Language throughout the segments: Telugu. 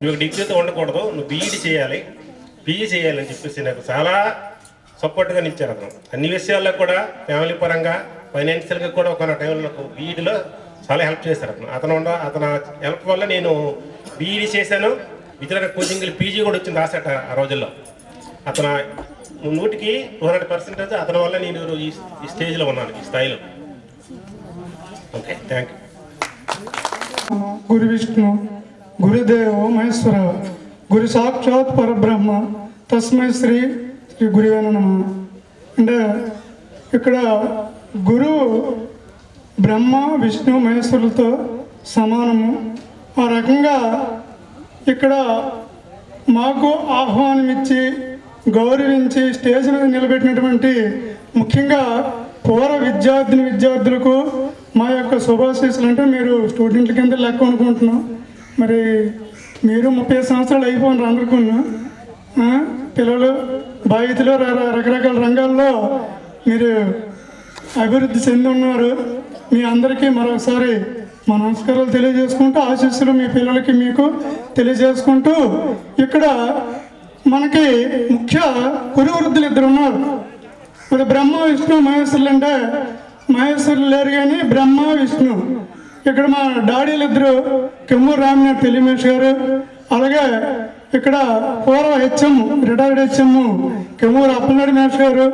నువ్వు డిగ్రీతో ఉండకూడదు, నువ్వు బీఈడి చేయాలి, పీజీ చేయాలని చెప్పేసి నాకు చాలా సపోర్ట్గా నిచ్చారు అతను. అన్ని విషయాల్లో కూడా ఫ్యామిలీ పరంగా ఫైనాన్షియల్గా కూడా ఒక టైంలో నాకు బీఈడిలో చాలా హెల్ప్ చేశారు అతను హెల్ప్ వల్ల నేను బీఈడి చేశాను. ఇతర కోచింగ్లు పీజీ కూడా వచ్చింది రాసట ఆ రోజుల్లో. అతను 100కి 200% అతని వల్ల నేను ఈ స్టేజ్లో ఉన్నాను, ఈ స్థాయిలో. Okay, thank you. గురు విష్ణు గురుదేవో మహేశ్వర గురు సాక్షాత్ పరబ్రహ్మ తస్మై శ్రీ శ్రీ గురువే నమః. అంటే ఇక్కడ గురువు బ్రహ్మ విష్ణు మహేశ్వరులతో సమానము. ఆ రకంగా ఇక్కడ మాకు ఆహ్వానం ఇచ్చి గౌరవించి స్టేజ్ మీద నిలబెట్టినటువంటి ముఖ్యంగా పూర్వ విద్యార్థులకు మా యొక్క శుభాశీస్సులు. అంటే మీరు స్టూడెంట్ల కింద లెక్క అనుకుంటున్నాం, మరి మీరు 30 సంవత్సరాలు అయిపోయినారు అందరికన్నా. పిల్లలు బాధితులు రకరకాల రంగాల్లో మీరు అభివృద్ధి చెంది ఉన్నారు. మీ అందరికీ మరొకసారి మా నమస్కారాలు తెలియజేసుకుంటూ, ఆశీస్సులు మీ పిల్లలకి మీకు తెలియజేసుకుంటూ, ఇక్కడ మనకి ముఖ్య కురువృద్ధులు ఇద్దరు ఉన్నారు. మరి బ్రహ్మ విష్ణు మహేశ్వరులు. అంటే మహేశ్వరులు లేరు కానీ బ్రహ్మ విష్ణు. ఇక్కడ మా డాడీలు ఇద్దరు కెమ్మూరు రామినాథ్ తెలిమేష్ గారు, అలాగే ఇక్కడ పూర్వ హెచ్ఎం రిటైర్డ్ హెచ్ఎం కెమ్మూరు అప్పలనాడు మేష్ గారు.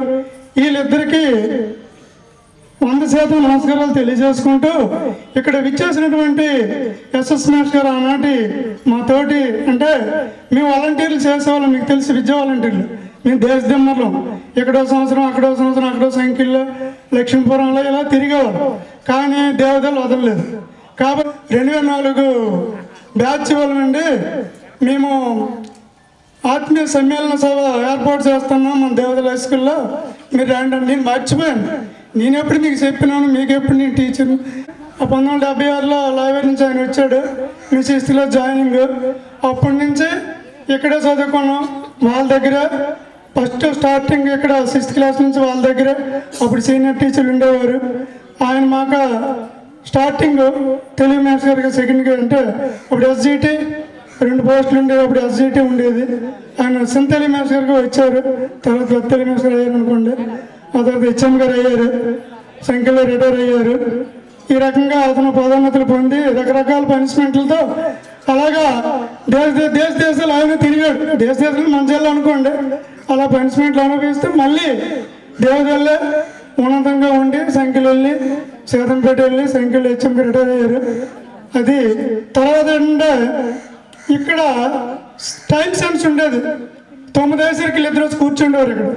వీళ్ళిద్దరికీ 100% నమస్కారాలు తెలియజేసుకుంటూ, ఇక్కడ విచ్చేసినటువంటి ఎస్ఎస్ మేష్ గారు ఆనాటి మా తోటి, అంటే మేము వాలంటీర్లు చేసేవాళ్ళం, మీకు తెలిసి విద్యా వాలంటీర్లు. మేము దేశదిమ్మర్లం, ఇక్కడో సంవత్సరం అక్కడో సంవత్సరం అక్కడో సంఖ్యలో లక్ష్మీపురంలో ఇలా తిరిగేవాళ్ళం. కానీ దేవతలు వదలలేదు. కాబట్టి 2004 బ్యాచ్ వాళ్ళండి మేము ఆత్మీయ సమ్మేళన సభ ఏర్పాటు చేస్తున్నాం మన దేవతల హై స్కూల్లో, మీరు రండి. నేను మర్చిపోయాను, నేను ఎప్పుడు మీకు చెప్పినాను, మీకు ఎప్పుడు నేను టీచర్. 1976లో లైబ్రరీ నుంచి ఆయన వచ్చాడు, మీ 6th జాయినింగ్. అప్పటి నుంచి ఇక్కడే చదువుకున్నాం వాళ్ళ దగ్గర. ఫస్ట్ స్టార్టింగ్ ఇక్కడ 6th క్లాస్ నుంచి వాళ్ళ దగ్గర. అప్పుడు సీనియర్ టీచర్లు ఉండేవారు. ఆయన మాకు స్టార్టింగ్ తెలుగు మ్యాథ్స్ గారికి సెకండ్గా, అంటే అప్పుడు ఎస్జిటి 2 పోస్టులు ఉండేవి, అప్పుడు ఎస్జిటి ఉండేది. ఆయన తెలుగు మ్యాథ్స్ గారికి వచ్చారు, తర్వాత తెలుగు మ్యాథ్స్ గారు అయ్యారు అనుకోండి. ఆ తర్వాత హెచ్ఎం గారు అయ్యారు, సంఖ్యలో రిటైర్ అయ్యారు. ఈ రకంగా అతను పదోన్నతులు పొంది రకరకాల పనిష్మెంట్లతో అలాగా దేశాలు ఆయన తిరిగాడు. దేశాలు మంచిగా అనుకోండి, అలా పనిష్మెంట్లు అనుభవిస్తే మళ్ళీ దేవతల్లే ఉన్నతంగా ఉండి సంఖ్యలు వెళ్ళి సీతంపేట వెళ్ళి సంఖ్యలు హెచ్ఎంకి రిటైర్ అయ్యారు. అది తర్వాత ఏంటంటే ఇక్కడ టైం సెన్స్ ఉండేది. 9 అయ్యేసరికి ఇద్దరు వచ్చి కూర్చుండేవారు. ఇక్కడ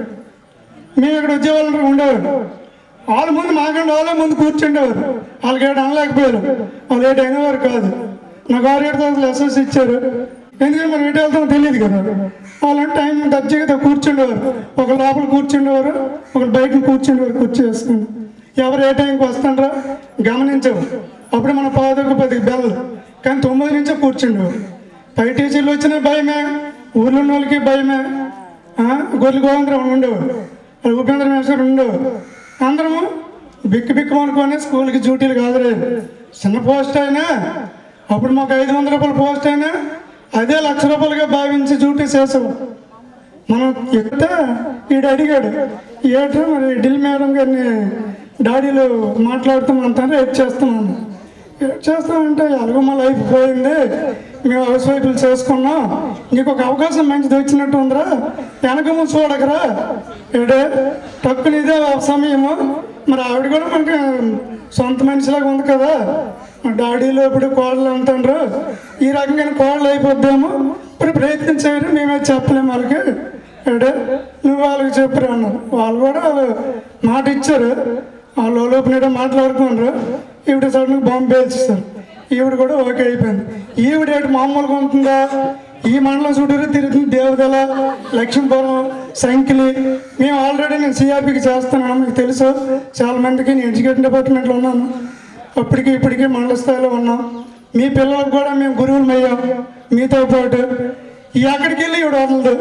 మేము ఇక్కడ వచ్చేవాళ్ళు ఉండేవారు. వాళ్ళ ముందు మాకంటే వాళ్ళ ముందు కూర్చుండేవారు. వాళ్ళకి ఏడు అనలేకపోయారు, వాళ్ళు ఏడు అయినవారు కాదు. నాకు 6-7 రోజులు ఎస్ఎస్ ఇచ్చారు, ఎందుకంటే మనం ఎటు వెళ్తామో తెలియదు కదా. వాళ్ళంటే టైం దర్జాగా కూర్చుండేవారు. ఒక లోపల కూర్చుండేవారు, ఒకరు బయట కూర్చుండేవారు. కూర్చో వేసుకుని ఎవరు ఏ టైంకి వస్తాండ్రా గమనించవు. అప్పుడు మన 10 బెల్, కానీ 9 నుంచే కూర్చుండేవారు. పై టీచర్లు వచ్చినా భయమే, ఊర్లో ఉన్న వాళ్ళకి భయమే. గొర్రెలు గోవిందరావు ఉండేవారు, ఉపేంద్ర మేషర్ ఉండేవారు. అందరము బిక్కు అనుకొని స్కూల్కి డ్యూటీలకు హాజరయ్యారు. చిన్న పోస్ట్ అయినా అప్పుడు మాకు 500 రూపాయల పోస్ట్ అయినా అదే ₹1,00,000గా భావించి డ్యూటీ చేసాము. మనం ఎక్కితే ఈడు అడిగాడు, ఏటో మరి ఢిల్లీ మేడం గారిని డాడీలు మాట్లాడుతామంటారు, ఏడ్ చేస్తున్నాను. ఏడ్ చేస్తామంటే ఎలాగో మా లైఫ్ పోయింది, మేము హౌస్ వైఫ్లు చేసుకున్నాం, నీకు ఒక అవకాశం మంచిది వచ్చినట్టు ఉందిరా, వెనక ముందు చూడకరా, ఏడే తక్కువ ఇదే సమయము. మరి ఆవిడ కూడా మనకి సొంత మనిషిలాగా ఉంది కదా, డాడీలో ఇప్పుడు కోడలు అంటారు, ఈ రకంగా కోడలు అయిపోద్దాము, ఇప్పుడు ప్రయత్నం చేయరు, మేమే చెప్పలేము వాళ్ళకి. ఏడే నువ్వు వాళ్ళకి చెప్పరు అన్నారు. వాళ్ళు కూడా మాట ఇచ్చారు. వాళ్ళు లోపల మాట్లాడుకున్నారు. ఈవిడ సడన్గా బాంబు పేల్చేస్తారు. ఈవిడ కూడా ఓకే అయిపోయింది. ఈవిడ ఏంటి మామూలుగా ఉంటుందా, ఈ మండలం చుట్టూరు తిరుగుతుంది, దేవతల లక్ష్మీపురం సంఖ్యలి. మేము ఆల్రెడీ నేను సిఆర్పికి చేస్తున్నాను, మీకు తెలుసు చాలా మందికి. నేను ఎడ్యుకేషన్ డిపార్ట్మెంట్లో ఉన్నాను, అప్పటికి ఇప్పటికీ మండల స్థాయిలో ఉన్నాం. మీ పిల్లలకు కూడా మేము గురువులు అయ్యాం మీతో పాటు. ఎక్కడికి వెళ్ళి ఈవిడ వదలదు,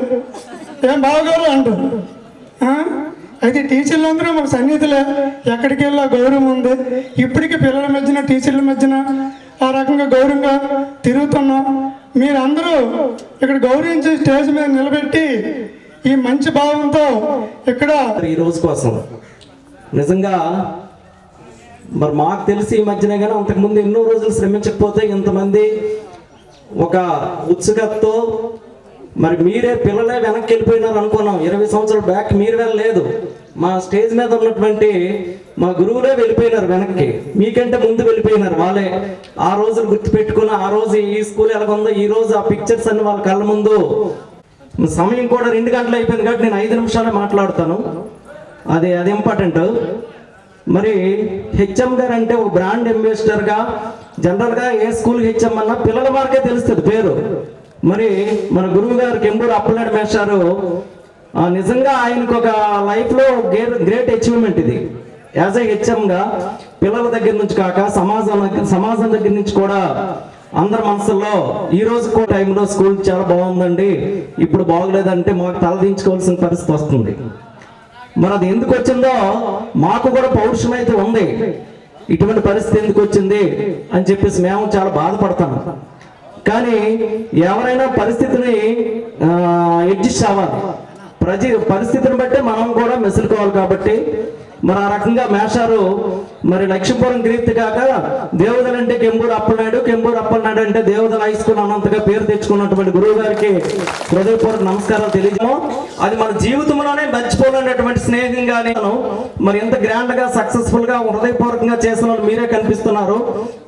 ఏం బాగోరు అంటారు. అయితే టీచర్లు అందరూ మాకు సన్నిహితులే, ఎక్కడికి వెళ్ళా గౌరవం ఉంది. ఇప్పటికీ పిల్లల మధ్యన టీచర్ల మధ్యన ఆ రకంగా గౌరవంగా తిరుగుతున్నాం. మీరందరూ ఇక్కడ గౌరవించి స్టేజ్ మీద నిలబెట్టి ఈ మంచి భావంతో ఇక్కడ ఈ రోజు కోసం నిజంగా మరి మాకు తెలిసి ఈ మధ్యనే కానీ అంతకుముందు ఎన్నో రోజులు శ్రమించకపోతే ఇంతమంది ఒక ఉత్సుకతతో మరి మీరే పిల్లలే వెనక్కి వెళ్ళిపోయినారు అనుకున్నాం. 20 సంవత్సరాల బ్యాక్ మీరు వెళ్ళలేదు, మా స్టేజ్ మీద ఉన్నటువంటి మా గురువులే వెళ్ళిపోయినారు వెనక్కి, మీకంటే ముందు వెళ్ళిపోయినారు వాళ్ళే. ఆ రోజులు గుర్తుపెట్టుకుని ఆ రోజు ఈ స్కూల్ ఎలాగుందో ఈ రోజు ఆ పిక్చర్స్ అన్ని వాళ్ళ కళ్ళ ముందు. సమయం కూడా 2 గంటలు అయిపోయింది కాబట్టి నేను 5 నిమిషాలే మాట్లాడుతాను, అది ఇంపార్టెంట్. మరి హెచ్ఎం గారు అంటే ఒక బ్రాండ్ అంబాసిడర్గా జనరల్గా ఏ స్కూల్ హెచ్ఎం అన్నా పిల్లల వరకే తెలుస్తుంది పేరు. మరి మన గురువు గారు కెంబూరు అప్పలనాయుడు మేస్టారు నిజంగా ఆయనకు ఒక లైఫ్లో గ్రేట్ అచీవ్మెంట్ ఇది. యాజ్ ఏ హెచ్ఎంగా పిల్లల దగ్గర నుంచి కాక సమాజం దగ్గర నుంచి కూడా అందరి మనసుల్లో ఈ రోజు కూడా టైంలో స్కూల్ చాలా బాగుందండి, ఇప్పుడు బాగలేదంటే మాకు తలదించుకోవాల్సిన పరిస్థితి వస్తుంది. మరి అది ఎందుకు వచ్చిందో మాకు కూడా పౌరుషం అయితే ఉంది, ఇటువంటి పరిస్థితి ఎందుకు వచ్చింది అని చెప్పేసి మేము చాలా బాధపడతాము. కానీ ఎవరైనా పరిస్థితిని అడ్జస్ట్ అవ్వాలి, పరిస్థితిని బట్టి మనం కూడా మెసులుకోవాలి. కాబట్టి మరి ఆ రకంగా మేషారు మరి లక్ష్మీపురం కీర్తి కాక దేవతలు అంటే కెంబూరు అప్పలనాయుడు అంటే దేవతలు హై స్కూల్ అన్నంతగా పేరు తెచ్చుకున్నటువంటి గురువు గారికి హృదయపూర్వక నమస్కారాలు తెలియజేము. అది మన జీవితంలోనే మర్చిపోలేనటువంటి స్నేహంగానే మరి ఎంత గ్రాండ్ గా సక్సెస్ఫుల్ గా హృదయపూర్వకంగా చేసిన వాళ్ళు మీరే కనిపిస్తున్నారు.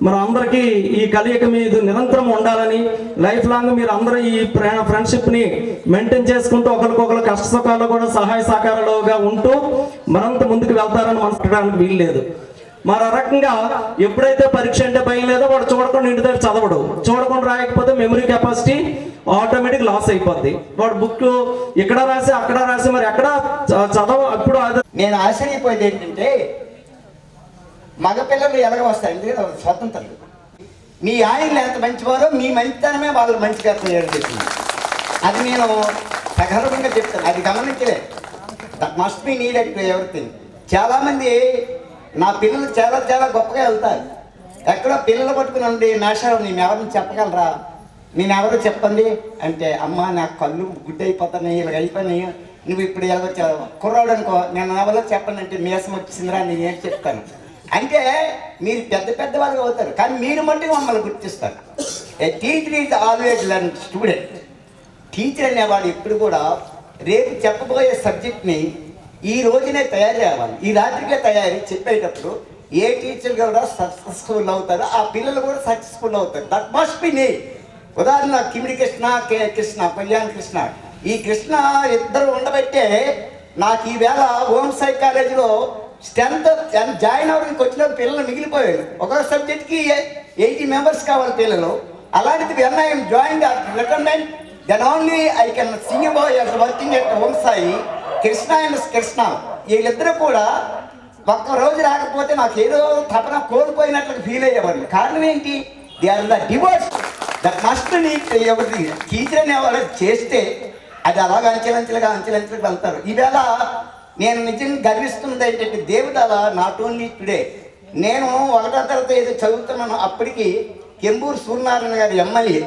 మరి అందరికీ ఈ కలియక మీద నిరంతరం ఉండాలని, లైఫ్ లాంగ్ మీరు అందరూ ఈ ఫ్రెండ్షిప్ ని మెయింటైన్ చేసుకుంటూ ఒకరికొకరు కష్ట సుఖాల్లో కూడా సహాయ సహకారాలుగా ఉంటూ మరంత ముందుకు వెళ్తారని మనసుకోవడానికి వీలు లేదు. మరి ఆ రకంగా ఎప్పుడైతే పరీక్ష అంటే భయం లేదో వాడు చూడకుండా ఇంటి దగ్గర చదవడు, చూడకుండా రాయకపోతే మెమరీ కెపాసిటీ ఆటోమేటిక్ లాస్ అయిపోద్ది. వాడు బుక్ ఇక్కడ రాసి అక్కడ రాసి మరి ఎక్కడ చదవ. అప్పుడు నేను ఆశ్చర్యపోయేది ఏంటంటే మగపిల్లలు ఎలాగ వస్తాయండి స్వతంత్రం. మీ ఆయనలు ఎంత మంచివారో మీ మంచితనమే వాళ్ళు మంచిగా చెప్తుంది. అది నేను సగర్వంగా చెప్తాను, అది గమనించలే. That must be needed to everything. చాలామంది నా పిల్లలు చాలా చాలా గొప్పగా వెళ్తారు, ఎక్కడో పిల్లలు పట్టుకుని మేషాలు నేను ఎవరిని చెప్పగలరా, నేను ఎవరో చెప్పండి అంటే అమ్మ నాకు కళ్ళు గుడ్డైపోతున్నాయి, ఇలా అయిపోయినాయి, నువ్వు ఇప్పుడు ఎలాగొచ్చావు కుర్రాడు అనుకో, నేను ఎవరో చెప్పండి అంటే మీసం వచ్చిందిరా నేను ఏం చెప్తాను అంటే మీరు పెద్ద వాళ్ళగా అవుతారు. కానీ మీరు మట్టుకు మమ్మల్ని గుర్తిస్తారు. A teacher is always learn student. Teacher అనేవాడు ఎప్పుడు కూడా రేపు చెప్పబోయే సబ్జెక్ట్ని ఈ రోజునే తయారు చేయాలి, ఈ రాత్రికే తయారీ చెప్పేటప్పుడు ఏ టీచర్ కూడా సక్సెస్ఫుల్ అవుతారో ఆ పిల్లలు కూడా సక్సెస్ఫుల్ అవుతారు. That must B need. ఉదాహరణ కిమిడి కృష్ణ, కే కృష్ణ, కళ్యాణ్ కృష్ణ, ఈ కృష్ణ ఇద్దరు ఉండబట్టే నాకు ఈవేళ హోమ్ సైన్స్ కాలేజీలో స్ట్రెంత్ జాయిన్ అవ్వడానికి వచ్చిన పిల్లలు మిగిలిపోయారు. ఒక్కొక్క సబ్జెక్ట్కి 80 మెంబర్స్ కావాలి పిల్లలు. అలాంటిది when I'm join retirement then only I can sing boy as working at home Sai. Krishna and Krishna వీళ్ళిద్దరూ కూడా ఒక్క రోజు రాకపోతే నాకు ఏదో తపన కోల్పోయినట్లు ఫీల్ అయ్యేవాళ్ళు. కారణం ఏంటి? They are the divorce. That must need ఎవరి టీచర్ అనేవాళ్ళు చేస్తే అది అలాగ అంచెలంచెలుగా వెళ్తారు. ఈవేళ నేను నిజంగా గర్విస్తున్నది ఏంటంటే దేవతల నాట్ ఓన్లీ టుడే. నేను 1వ తరగతి ఏదో చదువుతున్నాను, అప్పటికి కెంబూరు సూర్యనారాయణ గారి ఎమ్మెల్యే.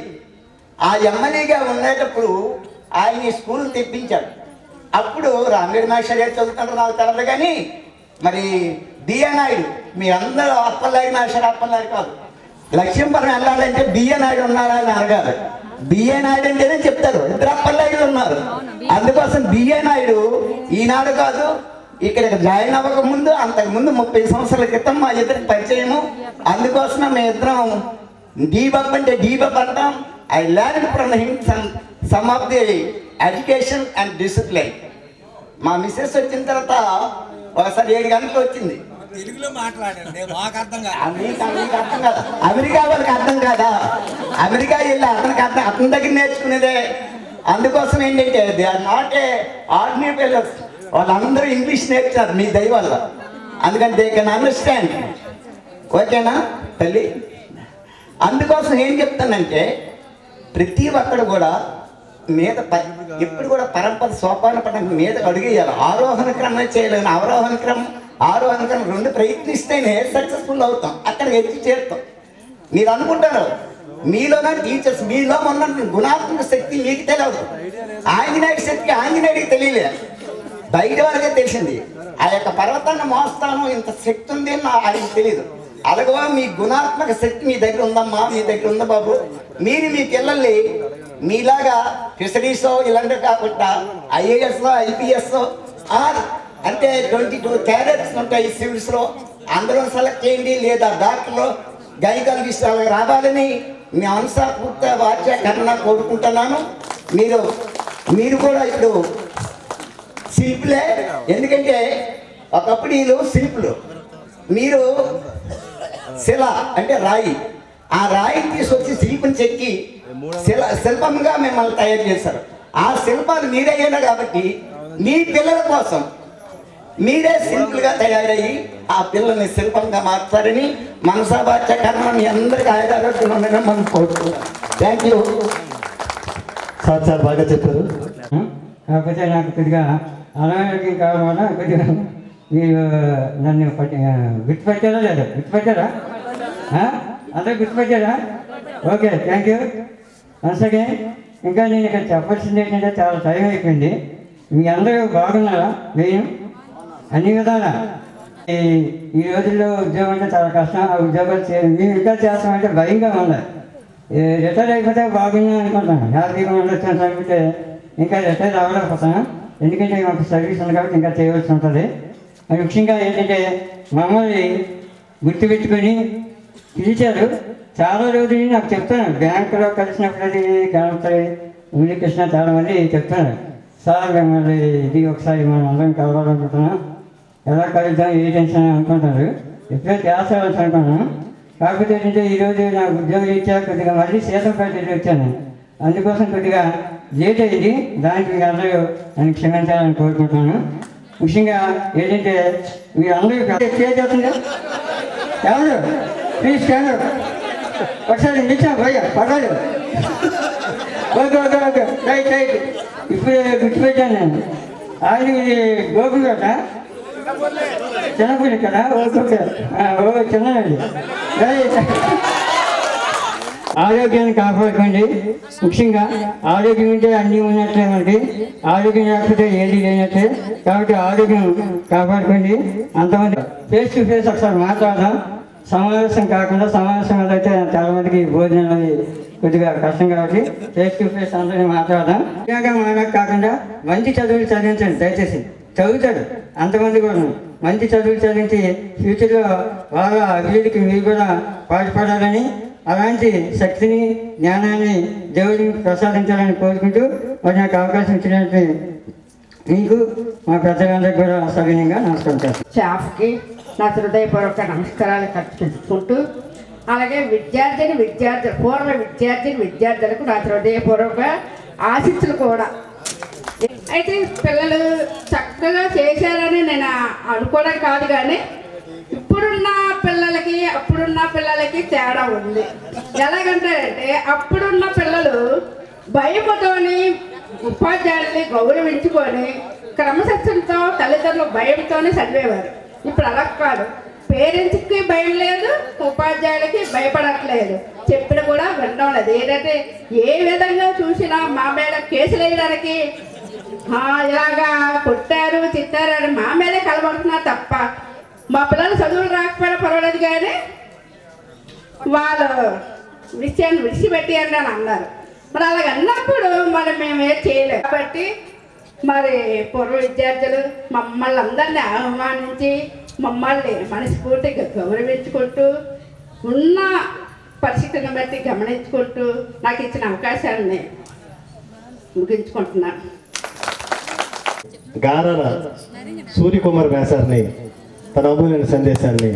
ఆ ఎమ్మెల్యేగా ఉండేటప్పుడు ఆయన ఈ స్కూల్ తెప్పించాడు. అప్పుడు రామగడి మాస్టర్ ఏది చదువుతుంటారు నాకు తెలదు, కానీ మరి బిఏ నాయుడు, మీరందరూ అప్పలనాయుడు మాస్టర్ కాదు, లక్ష్మీపురం వెళ్ళాలంటే బిఏ నాయుడు ఉన్నారా అని అడగాలి. బిఏ నాయుడు అంటేనే చెప్తారు, 2 అప్పలనాయుడు ఉన్నారు. అందుకోసం బిఏ నాయుడు ఈనాడు కాదు, ఇక్కడ జాయిన్ అవ్వక ముందు అంతకుముందు 30 సంవత్సరాల క్రితం మా ఇద్దరికి పరిచయము. అందుకోసమే మేము ఇద్దరం డీబప్ అంటే డీబప్ అంటాం. I learn from him some of the education and discipline. మా మిస్సెస్ వచ్చిన తర్వాత ఒకసారి 7 గంటలు వచ్చింది. తెలుగులో మాట్లాడండి, మాకు అర్థం కాదు. మీకు అర్థం కాదు, అమెరికా వాళ్ళకి అర్థం కాదా? అమెరికా వెళ్ళి అతని దగ్గర నేర్చుకునేదే. అందుకోసం ఏంటంటే they are not a ordinary fellows. వాళ్ళందరూ ఇంగ్లీష్ నేర్చుతారు మీ దయ వల్ల, అందుకని దే కెన్ అండర్స్టాండ్. ఓకేనా తల్లి? అందుకోసం ఏం చెప్తానంటే ప్రతి ఒక్కడు కూడా మీద ఎప్పుడు కూడా పరంపర సోపాన పడం మీద అడుగేయాలి. ఆరోహణ క్రమం చేయలేని ఆరోహణ క్రమం 2 ప్రయత్నిస్తేనే సక్సెస్ఫుల్ అవుతాం, అక్కడ ఎత్తి చేరుతాం. మీరు అనుకుంటారు మీలోన టీచర్స్ మీలో ఉన్న గుణాత్మక శక్తి మీకు తెలియదు. ఆంజనేయుడి శక్తి ఆంజనేయుడికి తెలియలే, బయట వరకే తెలిసింది. ఆ యొక్క పర్వతాన్ని మోస్తాను ఇంత శక్తి ఉంది అని ఆయనకి తెలియదు. అలాగే మీ గుణాత్మక శక్తి మీ దగ్గర ఉందమ్మా, మీ దగ్గర ఉందా బాబు. మీరు మీ పిల్లల్ని మీలాగా ఫిషరీస్ ఇలాంటివి కాకుండా IAS IPS అంటే 22 క్యాడెట్స్ ఉంటాయి సివిల్స్లో, అందరూ సెలెక్ట్ చేయండి. లేదా డాక్టర్లు గైనకాలజిస్టులు రావాలని మీ మనస్ఫూర్తి వాచ్యాకరణ కోరుకుంటున్నాను. మీరు కూడా ఇప్పుడు శిల్పులే, ఎందుకంటే ఒకప్పుడు వీళ్ళు శిల్పులు, మీరు శిల అంటే రాయి, ఆ రాయిని తీసుకొచ్చి శిల్పుని చెక్కి శిల్పంగా మిమ్మల్ని తయారు చేశారు. ఆ శిల్పాలు మీరయ్యారు కాబట్టి మీ పిల్లల కోసం మీరే శిల్పులుగా తయారయ్యి ఆ పిల్లల్ని శిల్పంగా మార్చారని మనసావాచ్య కర్మ మీ అందరికీ ఆరోగ్యం మనం కోరుకుంటున్నాం. Thank you sir. చాలా బాగా చెప్పారు. కాకపోతే నాకు కొద్దిగా అనారోగ్యం కావడం వల్ల కొద్దిగా మీరు నన్ను గుర్తుపెట్టారా లేదా? గుర్తుపెట్టారా? అందరూ గుర్తుపెట్టారా? Okay, thank you once again. ఇంకా నేను ఇక్కడ చెప్పాల్సింది ఏంటంటే చాలా టైం అయిపోయింది. మీ అందరూ బాగున్నారా? నేను అన్ని విధాలా ఈ రోజుల్లో ఉద్యోగం అంటే చాలా కష్టం. ఆ ఉద్యోగాలు మేము ఇంకా చేస్తామంటే భయంగా ఉంది. రిటైర్ అయిపోతే బాగుంది అనుకుంటాను, హ్యాపీగా ఉండొచ్చు అని అనుకుంటే ఇంకా రిటైర్ అవ్వలేకపోతాను. ఎందుకంటే మాకు సర్వీస్ ఉంది కాబట్టి ఇంకా చేయవలసి ఉంటుంది. ముఖ్యంగా ఏంటంటే మమ్మల్ని గుర్తుపెట్టుకొని పిలిచారు. చాలా రోజులు నాకు చెప్తాను, బ్యాంకులో కలిసినప్పుడు అది గణపతి మురళీకృష్ణ చాలామంది చెప్తున్నారు, సార్ మిమ్మల్ని ఇది ఒకసారి మనం అందరం కలవాలనుకుంటున్నాం, ఎలా కలుద్దాం ఏ టెన్షన్ అనుకుంటారు. ఎప్పుడో చేస్తామని అనుకున్నాను. కాకపోతే ఏంటంటే ఈరోజు నాకు ఉద్యోగం ఇచ్చాక కొద్దిగా మళ్ళీ సీతంపేట వచ్చాను, అందుకోసం కొద్దిగా లేట్ అయింది. దానికి మీరు అందరూ నన్ను క్షమించాలని కోరుకుంటున్నాను. ముఖ్యంగా ఏంటంటే మీరు అందరూ స్టేజ్ అవుతుంది ఎవరు ప్లీజ్ స్టాండ్ ఒకసారి నిలిచాం భయ్య పర్వాలేదు. Okay okay okay right right. ఇప్పుడు గుర్తుపెట్టాను నేను. ఆయన ఇది గోపిగట చిన్నపల్లి కదా? ఓకే ఓకే ఓ చిన్నది రైట్. ఆరోగ్యాన్ని కాపాడుకోండి. ముఖ్యంగా ఆరోగ్యం ఉంటే అన్నీ ఉన్నట్లే మనకి, ఆరోగ్యం లేకపోతే ఏది లేనట్లే. కాబట్టి ఆరోగ్యం కాపాడుకోండి. అంతమంది ఫేస్ టు ఫేస్ ఒకసారి మాట్లాడదాం, సమావేశం కాకుండా. సమావేశం వల్ల అయితే చాలామందికి భోజనం కొద్దిగా కష్టం కాబట్టి ఫేస్ టు ఫేస్ అందరినీ మాట్లాడదాం. మాట్లాడ కాకుండా మంచి చదువులు చదివించండి దయచేసి. చదువుతాడు అంతమంది కూడా, మంచి చదువులు చదివించి ఫ్యూచర్లో బాగా అభివృద్ధికి మీరు కూడా పాటుపడాలని, అలాంటి శక్తిని జ్ఞానాన్ని దేవుడిని ప్రసాదించాలని కోరుకుంటూ మరి నాకు అవకాశం ఇచ్చినట్టు మీకు మా పెద్దలందరికీ కూడా సవినయంగా నమస్కారం చేస్తాను. స్టాఫ్కి నా హృదయపూర్వక నమస్కారాలు ఖర్చుకుంటూ, అలాగే పూర్వ విద్యార్థులకు నా హృదయపూర్వక ఆశీస్సులు కూడా. అయితే పిల్లలు చక్కగా చేశారని నేను అనుకోవడం కాదు, కానీ ఇప్పుడున్న పిల్లలకి అప్పుడున్న పిల్లలకి తేడా ఉంది. ఎలాగంటే అప్పుడున్న పిల్లలు భయముతోని ఉపాధ్యాయుల్ని గౌరవించుకొని క్రమశిక్షణతో తల్లిదండ్రులు భయంతోనే చదివేవారు. ఇప్పుడు అలా కాదు, పేరెంట్స్కి భయం లేదు, ఉపాధ్యాయులకి భయపడట్లేదు, చెప్పిన కూడా వినడం లేదు. ఏంటంటే ఏ విధంగా చూసినా మా మీద కేసులు వేయడానికి ఇలాగా కొట్టారు తిట్టారు అని మా మీదే కలబడుతున్నారు తప్ప మా పిల్లలు చదువులు రాకపోయినా పర్వాలేదు, కానీ వాళ్ళు విషయాన్ని విడిచిపెట్టి అని అన్నారు. మరి అలాగ అన్నప్పుడు మరి మేము ఏం చేయలేము. కాబట్టి మరి పూర్వ విద్యార్థులు మమ్మల్ని అందరినీ ఆహ్వానించి మమ్మల్ని మనస్ఫూర్తిగా గౌరవించుకుంటూ ఉన్న పరిస్థితిని బట్టి గమనించుకుంటూ నాకు ఇచ్చిన అవకాశాన్ని ముగించుకుంటున్నాను. గారాల సూర్యకుమార్ వ్యాసాన్ని తన అమూల్యమైన సందేశాన్ని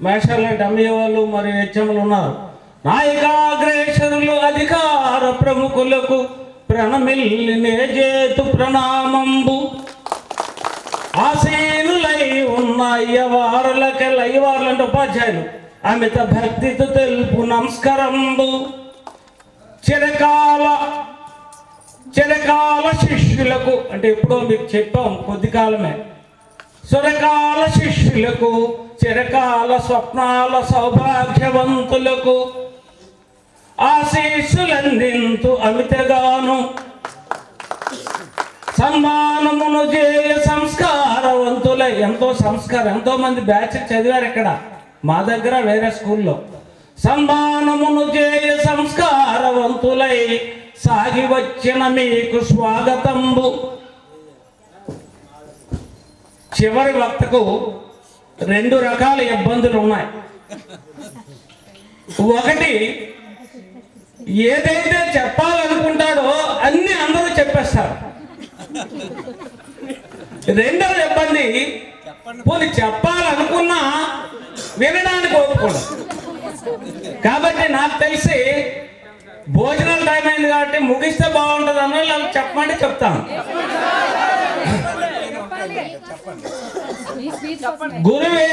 మేషాల డమ్మి వాళ్ళు మరి హెచ్ఎంలు ఉన్నారు. నాయకాగ్రేషరులు అధికార ప్రముఖులకు ప్రణమిల్లి నేజేతు ప్రణామంబు, ఆసీనులై ఉన్న అయ్యవారులంటే ఉపాధ్యాయులు అమిత భక్తితో తెలుపు నమస్కారంబు. చిరకాల శిష్యులకు అంటే ఎప్పుడో మీకు చెప్పాం కొద్ది కాలమే, చిరకాల శిష్యులకు చిరకాల స్వప్నాల సౌభాగ్యవంతులకు ఆశీస్సులందింతు అమితగాను సన్మానమును చేయ సంస్కారవంతుల ఎంతో మంది బ్యాచ్ చదివారు ఇక్కడ మా దగ్గర వేరే స్కూల్లో. సన్మానమును చేయ సంస్కారవంతులై సాగి వచ్చిన మీకు స్వాగతంబు. చివరి వక్తకు 2 రకాల ఇబ్బందులు ఉన్నాయి. ఒకటి, ఏదైతే చెప్పాలనుకుంటాడో అన్ని అందరూ చెప్పేస్తారు. రెండవ ఇబ్బంది, పోనీ చెప్పాలనుకున్నా వినడానికి ఒప్పుకోడు. కాబట్టి నాకు తెలిసి భోజనాల టైం అయింది కాబట్టి ముగిస్తే బాగుంటుంది అన్న వాళ్ళు చెప్పమంటే చెప్తాను. గురువే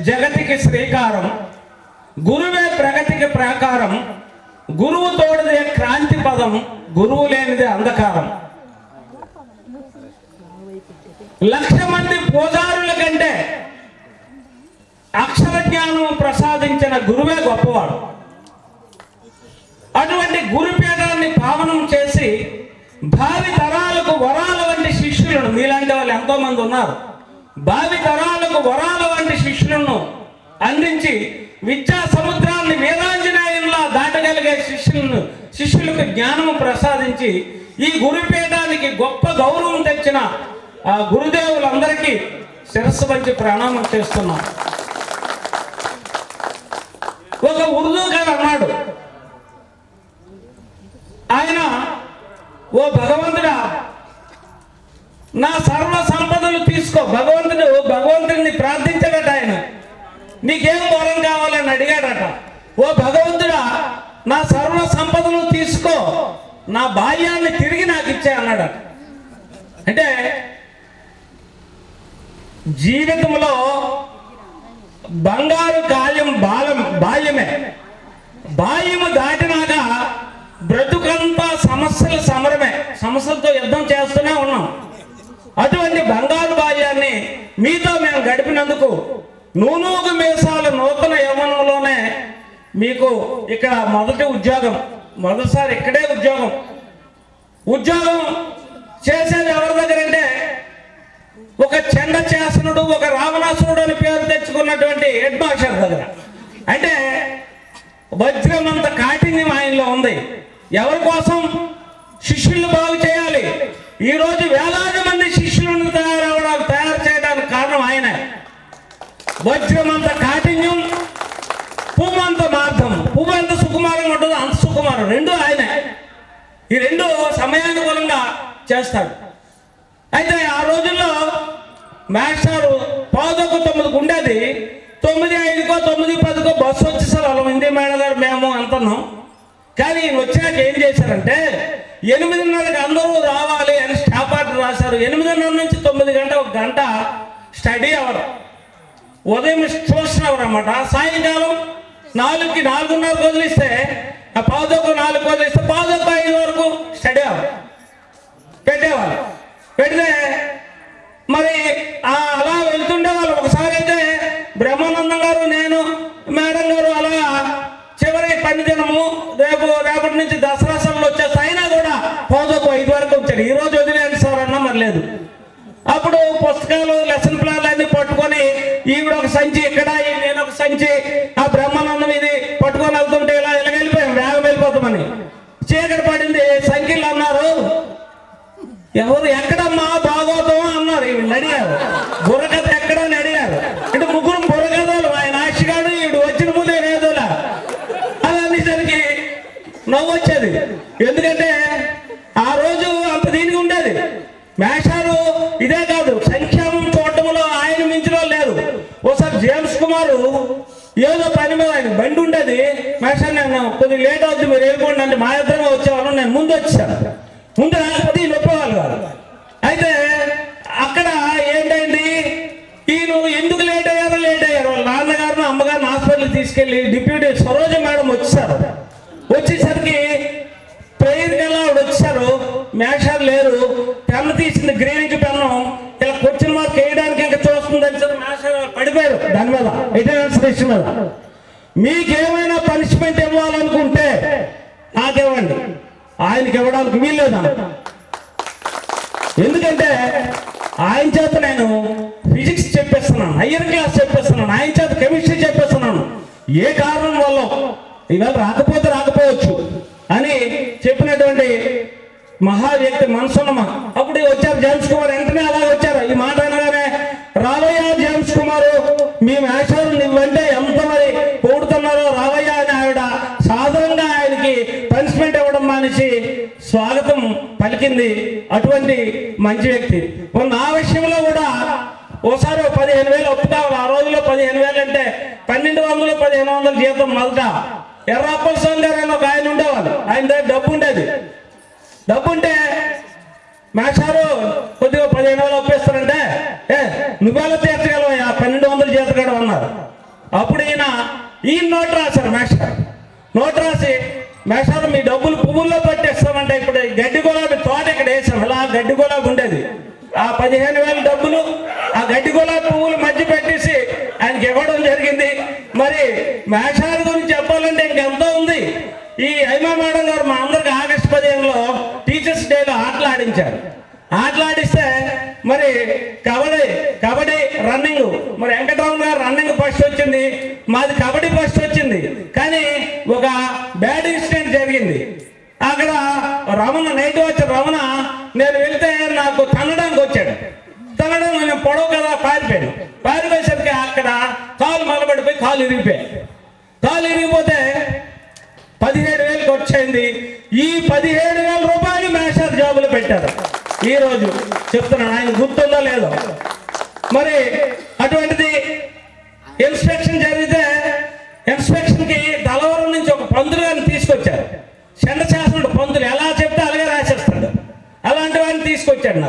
జగతికి శ్రీకారం, గురువే ప్రగతికి ప్రాకారం, గురువు తోడిదే క్రాంతి పదం, గురువు లేనిదే అంధకారం. 1,00,000 మంది పూజారుల కంటే అక్షర జ్ఞానం ప్రసాదించిన గురువే గొప్పవాడు. అటువంటి గురుపీఠాన్ని పావనం చేసి భావి తరాలకు వరాల వంటి శిష్యులను, మీలాంటి వాళ్ళు ఎంతో మంది ఉన్నారు, భావి తరాలకు వరాల వంటి శిష్యులను అందించి విద్యా సముద్రాన్ని వీరాంజనేయుల్లా దాటగలిగే శిష్యులకు జ్ఞానము ప్రసాదించి ఈ గురుపీఠానికి గొప్ప గౌరవం తెచ్చిన ఆ గురుదేవులందరికీ శిరస్సు వంచి ప్రణామం చేస్తున్నాం. ఒక ఉర్దూ గారు అన్నాడు, ఆయన, ఓ భగవంతుడా నా సర్వ సంపదలు తీసుకో. భగవంతుడిని ప్రార్థించాడట ఆయన. నీకేం వరం కావాలని అడిగాడట. ఓ భగవంతుడా నా సర్వ సంపదలు తీసుకో, నా బాల్యాన్ని తిరిగి నాకు ఇచ్చే అన్నాడట. అంటే జీవితంలో బంగారు కాయం బాల్యమే. బాల్యము దాటినాక బ్రతుకంతా సమస్యల సమరమే. సమస్యలతో యుద్ధం చేస్తూనే ఉన్నాం. అటువంటి బంగారు బాల్యాన్ని మీతో మేము గడిపినందుకు నూనూగు మీసాల నూతన యవ్వనంలోనే మీకు ఇక్కడ మొదటిసారి ఇక్కడే ఉద్యోగం చేసేది ఎవరి దగ్గర అంటే ఒక చెండ చేసనుడు, ఒక రావణాసురుడు అని పేరు తెచ్చుకున్నటువంటి హెడ్ మాస్టర్ దగ్గర. అంటే వజ్రమంత కాఠిన్యం ఆయనలో ఉంది. ఎవరి కోసం? శిష్యులను బాగు చేయాలి. ఈరోజు వేలాది మంది శిష్యులను తయారు చేయడానికి కారణం ఆయన. వజ్రమంత కాఠిన్యం, పువ్వు అంత మార్గం. పువ్వు ఎంత సుకుమారంగా ఉంటుందో అంత సుకుమారం. రెండు ఆయన. ఈ రెండు సమయానుకూలంగా చేస్తాడు. అయితే ఆ రోజుల్లో మాస్టారు 9:09 ఉండేది, 9:05కో 9:10కో బస్సు వచ్చేసారు. అలా హిందీ మేడం గారు మేము అంటున్నాం. కానీ ఈయన వచ్చాక ఏం చేశారంటే 8:30కి అందరూ రావాలి అని స్టాప్ ఆర్డర్ రాశారు. 8:30 నుంచి 9 గంటల 1 గంట స్టడీ అవర్, ఉదయం ట్యూషన్ అవర్ అన్నమాట. సాయంకాలం 4కి 4:30 వదిలిస్తే 9:15 వదిలిస్తే 9:15 వరకు స్టడీ అవర్ పెట్టేవాళ్ళు. పెడితే మరి అలా వెళ్తుండే వాళ్ళు. ఒకసారి అయితే బ్రహ్మానందం గారు, నేను, మేడం గారు అలా చివరి పని దినము రేపటి నుంచి దసరా సెలవులు వచ్చేస్తే అయినా కూడా 9:05 వరకు వచ్చాడు. ఈ రోజు వదిలేండి సార్ అన్నా మరి లేదు. అప్పుడు పుస్తకాలు, లెసన్ ప్లాన్లు అన్ని పట్టుకొని ఈవిడ ఒక సంచి ఇక్కడ, నేను ఒక సంచి, ఆ బ్రహ్మానందం ఇది పట్టుకొని వెళ్తుంటే ఇలా వెళ్ళిపోయాం, వేగం వెళ్ళిపోతామని. చీకటి పడింది. సంఖ్యలు అన్నారు, ఎవరు ఎక్కడమ్మా భాగవతం అన్నారు. ఈవిడ అడిగారు, బుర్రకథ ఎక్కడని అడిగారు. అంటే ముగ్గురు బుర్రకథలు, ఆయన ఆశగాడు, ఈవిడ వచ్చిన ముందే లేదులా. అది అనేసరికి నవ్వు వచ్చేది. ఎందుకంటే ఆ రోజు అంత దీనికి ఉండేది. మేషారు ఇదే కాదు, సంక్షేమం చూడటంలో ఆయన మించిన లేరు. ఓసారి జేమ్స్ కుమారు ఏదో పని మీద ఆయన బండి ఉండేది. మేషారు నేను కొద్దిగా లేట్ అవుతుంది, మీరు వెళ్ళిపోండి అంటే మా ఇద్దరు వచ్చేవాళ్ళు. నేను ముందు వచ్చాను. ముందు రాకపోతే ఈయన ఒప్పేవాళ్ళు కాదు. అయితే అక్కడ ఏంటండి, ఈయన ఎందుకు లేట్ అయ్యారు వాళ్ళ నాన్నగారు అమ్మగారిని హాస్పిటల్కి తీసుకెళ్ళి డిప్యూటీ సరోజ మేడం వచ్చేసారు. వచ్చేసరికి ప్రేయర్కి వెళ్ళి ఆవిడ వచ్చారు. మేషాలు లేరు. పెన్ను తీసింది, గ్రీనింగ్ పెన్ను, ఇలా క్వశ్చన్ మార్క్ వేయడానికి ఇంకా చూస్తుందని మేషాలు పడిపోయారు దాని మీద. అటెండెన్స్ లిస్ట్ మీద. మీకేమైనా పనిష్మెంట్ ఇవ్వాలనుకుంటే నాకివ్వండి, ఆయనకి ఇవ్వడానికి వీల్లేదా? ఎందుకంటే ఆయన చేత నేను ఫిజిక్స్ చెప్పేస్తున్నాను, హయ్యర్ క్లాస్ చెప్పేస్తున్నాను, ఆయన చేత కెమిస్ట్రీ చెప్పేస్తున్నాను. ఏ కారణం వల్ల ఇవాళ రాకపోవచ్చు అని చెప్పినటువంటి మహా వ్యక్తి మనసున్నమా. అప్పుడు వచ్చారు జేమ్స్ కుమార్, వెంటనే అలా వచ్చారు. ఈ మాట అనగానే రావయ్యా జేమ్స్ కుమారు, మీ మేషాలు నువ్వంటే ఎంత మరి పొగుడుతున్నారో రావయ్యా అని ఆవిడ సాధారణంగా ఆయనకి పనిష్మెంట్ ఇవ్వడం మానేసి స్వాగతం పలికింది. అటువంటి మంచి వ్యక్తి. నా విషయంలో కూడా ఓసారి 15,000 అప్పు కావాలి. ఆ రోజుల్లో 15,000 అంటే 1,200 1,500 జీతం. మొదట ఎర్రాపల్ స్వామి గారు అని ఒక ఆయన ఉండేవాళ్ళు, ఆయన దగ్గర డబ్బు ఉండేది. డబ్బుంటే మేషారు కొద్దిగా 15,000 అప్పేస్తారంటే నువ్వెలా తీర్చగలవా 1,200 జీతగాడు అన్నారు. అప్పుడు ఈయన నోట్ రాశారు. నోట్ రాసి మేషారు మీ డబ్బులు పువ్వుల్లో పట్టేస్తామంటే ఇప్పుడు గడ్డి గులాబీ తోట ఇక్కడ వేసాం, ఇలా గడ్డి గులాబీ ఉండేది. ఆ 15,000 డబ్బులు ఆ గడ్డి గులాబీ పువ్వులు మధ్య పెట్టేసి ఆయనకి ఇవ్వడం జరిగింది. మరి మేషారు గురించి చెప్పాలంటే ఇంకెంతో ఉంది. ఈ హైమా మేడం గారు మా అందరికి ఆగస్టు 15లో టీచర్స్ డేలో ఆటలు ఆడించారు. ఆటలాడిస్తే మరి కబడ్డీ రన్నింగ్, మరి వెంకటరావు గారు రన్నింగ్ ఫస్ట్ వచ్చింది, మాది కబడ్డీ ఫస్ట్ వచ్చింది. కానీ ఒక బ్యాడ్ ఇన్సిడెంట్ జరిగింది. అక్కడ రమణ నైట్ వచ్చి రమణ నేను వెళ్తే నాకు తన్నడానికి వచ్చాడు. తన్నడం నేను పొడవు కదా పారిపోయేసరికి అక్కడ కాలు మలబడిపోయి కాలు ఇరిగిపోతే 17,000 ఖర్చు అయింది. ఈ 17,000 రూపాయలు మేషారు జాబులు పెట్టారు. ఈ రోజు చెప్తున్నాను, ఆయన గుర్తుందో లేదో. మరి అటువంటిది ఇన్స్పెక్షన్ జరిగితే ఇన్స్పెక్షన్కి దళవరం నుంచి ఒక పంతులు గారిని తీసుకొచ్చారు. చంద్రశాసనుడు పంతులు ఎలా చెప్తే అలాగే రాసేస్తాడు. అలాంటి వాడిని తీసుకొచ్చాడు